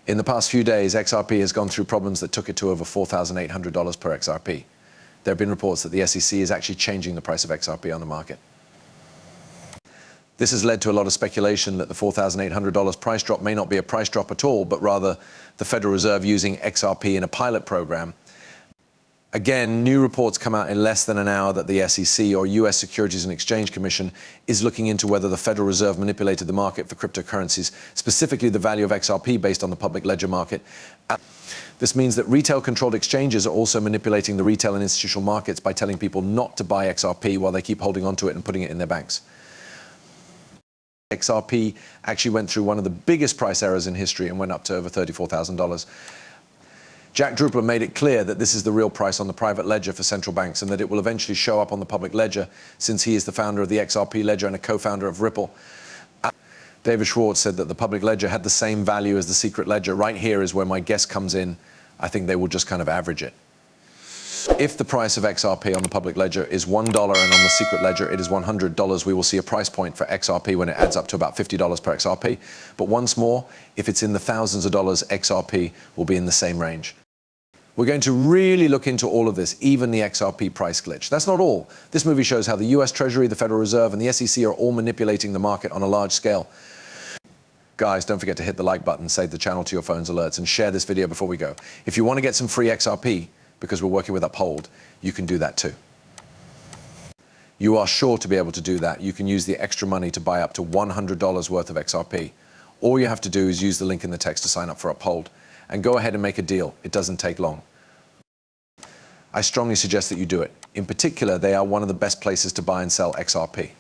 In the past few days, XRP has gone through problems that took it to over $4,800 per XRP. There have been reports that the SEC is actually changing the price of XRP on the market. This has led to a lot of speculation that the $4,800 price drop may not be a price drop at all, but rather the Federal Reserve using XRP in a pilot program. Again, new reports come out in less than an hour that the SEC, or US Securities and Exchange Commission, is looking into whether the Federal Reserve manipulated the market for cryptocurrencies, specifically the value of XRP based on the public ledger market. This means that retail-controlled exchanges are also manipulating the retail and institutional markets by telling people not to buy XRP while they keep holding onto it and putting it in their banks. XRP actually went through one of the biggest price errors in history and went up to over $34,000. Jack Drupal made it clear that this is the real price on the private ledger for central banks and that it will eventually show up on the public ledger, since he is the founder of the XRP ledger and a co-founder of Ripple. David Schwartz said that the public ledger had the same value as the secret ledger. Right here is where my guess comes in. I think they will just kind of average it. If the price of XRP on the public ledger is $1 and on the secret ledger it is $100, we will see a price point for XRP when it adds up to about $50 per XRP. But once more, if it's in the thousands of dollars, XRP will be in the same range. We're going to really look into all of this, even the XRP price glitch. That's not all. This movie shows how the US Treasury, the Federal Reserve, and the SEC are all manipulating the market on a large scale. Guys, don't forget to hit the like button, save the channel to your phone's alerts, and share this video before we go. If you want to get some free XRP, because we're working with Uphold, you can do that too. You are sure to be able to do that. You can use the extra money to buy up to $100 worth of XRP. All you have to do is use the link in the text to sign up for Uphold. And go ahead and make a deal. It doesn't take long. I strongly suggest that you do it. In particular, they are one of the best places to buy and sell XRP.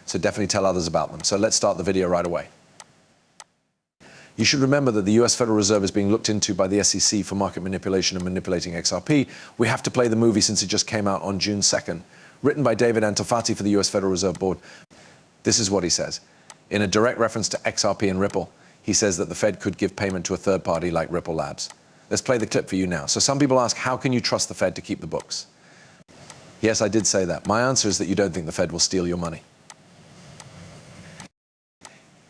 So definitely tell others about them. So let's start the video right away. You should remember that the US Federal Reserve is being looked into by the SEC for market manipulation and manipulating XRP. We have to play the movie since it just came out on June 2nd. Written by David Antofati for the US Federal Reserve Board. This is what he says. In a direct reference to XRP and Ripple, he says that the Fed could give payment to a third party like Ripple Labs. Let's play the clip for you now. So some people ask, how can you trust the Fed to keep the books? Yes, I did say that. My answer is that you don't think the Fed will steal your money.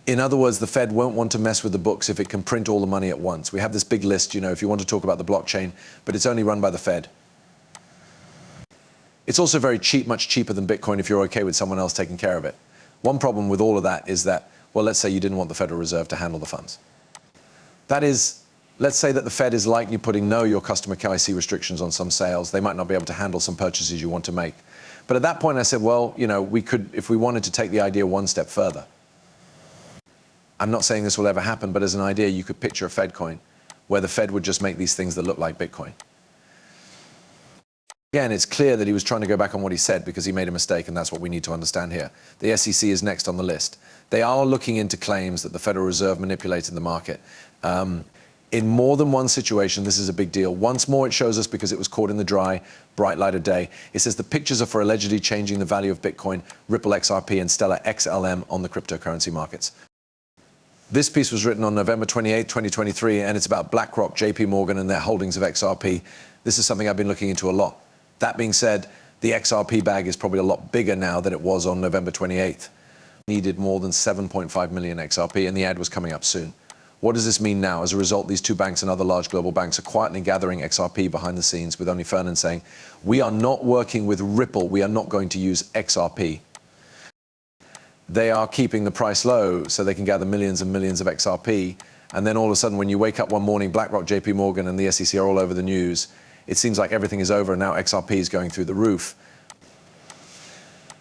In other words, the Fed won't want to mess with the books if it can print all the money at once. We have this big list, you know, if you want to talk about the blockchain, but it's only run by the Fed. It's also very cheap, much cheaper than Bitcoin if you're okay with someone else taking care of it. One problem with all of that is that, well, let's say you didn't want the Federal Reserve to handle the funds. That is, let's say that the Fed is likely putting your customer KYC restrictions on some sales. They might not be able to handle some purchases you want to make. But at that point I said, well, you know, we could, if we wanted to take the idea one step further. I'm not saying this will ever happen, but as an idea, you could picture a Fed coin where the Fed would just make these things that look like Bitcoin. Again, it's clear that he was trying to go back on what he said because he made a mistake, and that's what we need to understand here. The SEC is next on the list. They are looking into claims that the Federal Reserve manipulated the market. In more than one situation, this is a big deal. Once more, it shows us because it was caught in the dry, bright light of day. It says the pictures are for allegedly changing the value of Bitcoin, Ripple XRP, and Stellar XLM on the cryptocurrency markets. This piece was written on November 28, 2023, and it's about BlackRock, JP Morgan, and their holdings of XRP. This is something I've been looking into a lot. That being said, the XRP bag is probably a lot bigger now than it was on November 28th. Needed more than 7.5 million XRP, and the ad was coming up soon. What does this mean now? As a result, these two banks and other large global banks are quietly gathering XRP behind the scenes, with only Fernan saying, we are not working with Ripple, we are not going to use XRP. They are keeping the price low so they can gather millions and millions of XRP, and then all of a sudden when you wake up one morning, BlackRock, JP Morgan, and the SEC are all over the news. It seems like everything is over and now XRP is going through the roof.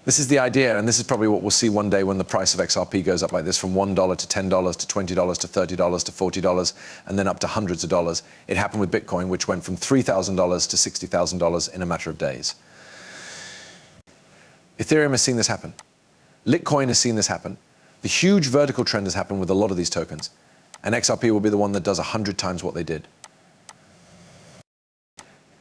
This is the idea, and this is probably what we'll see one day when the price of XRP goes up like this, from $1 to $10 to $20 to $30 to $40, and then up to hundreds of dollars. It happened with Bitcoin, which went from $3,000 to $60,000 in a matter of days. Ethereum has seen this happen. Litecoin has seen this happen. The huge vertical trend has happened with a lot of these tokens, and XRP will be the one that does 100 times what they did.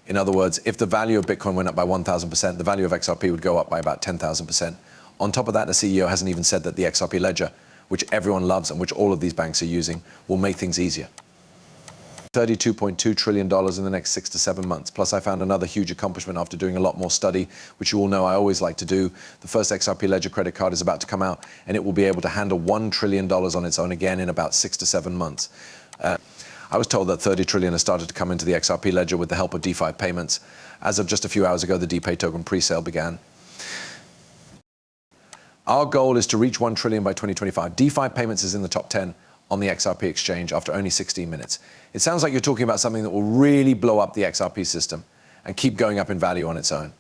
In other words, if the value of Bitcoin went up by 1,000%, the value of XRP would go up by about 10,000%. On top of that, the CEO hasn't even said that the XRP ledger, which everyone loves and which all of these banks are using, will make things easier. $32.2 trillion in the next 6 to 7 months. Plus, I found another huge accomplishment after doing a lot more study, which you all know I always like to do. The first XRP ledger credit card is about to come out, and it will be able to handle $1 trillion on its own again in about 6 to 7 months. I was told that 30 trillion has started to come into the XRP ledger with the help of DeFi payments. As of just a few hours ago, the depeg token pre-sale began. Our goal is to reach 1 trillion by 2025. DeFi payments is in the top 10 on the XRP exchange after only 16 minutes. It sounds like you're talking about something that will really blow up the XRP system and keep going up in value on its own.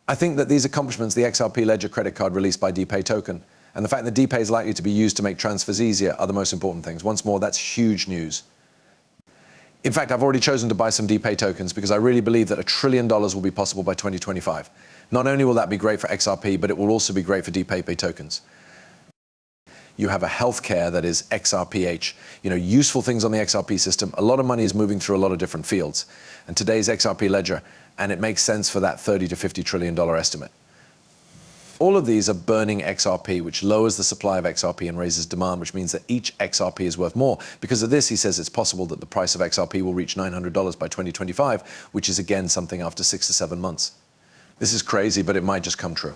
I think that these accomplishments, the XRP Ledger credit card released by depeg token, and the fact that depeg is likely to be used to make transfers easier are the most important things. Once more, that's huge news. In fact, I've already chosen to buy some depeg tokens because I really believe that $1 trillion will be possible by 2025. Not only will that be great for XRP, but it will also be great for depeg tokens. You have a healthcare that is XRPH, useful things on the XRP system. A lot of money is moving through a lot of different fields. And today's XRP ledger, and it makes sense for that $30 to $50 trillion estimate. All of these are burning XRP, which lowers the supply of XRP and raises demand, which means that each XRP is worth more. Because of this, he says it's possible that the price of XRP will reach $900 by 2025, which is again something after 6 to 7 months. This is crazy, but it might just come true.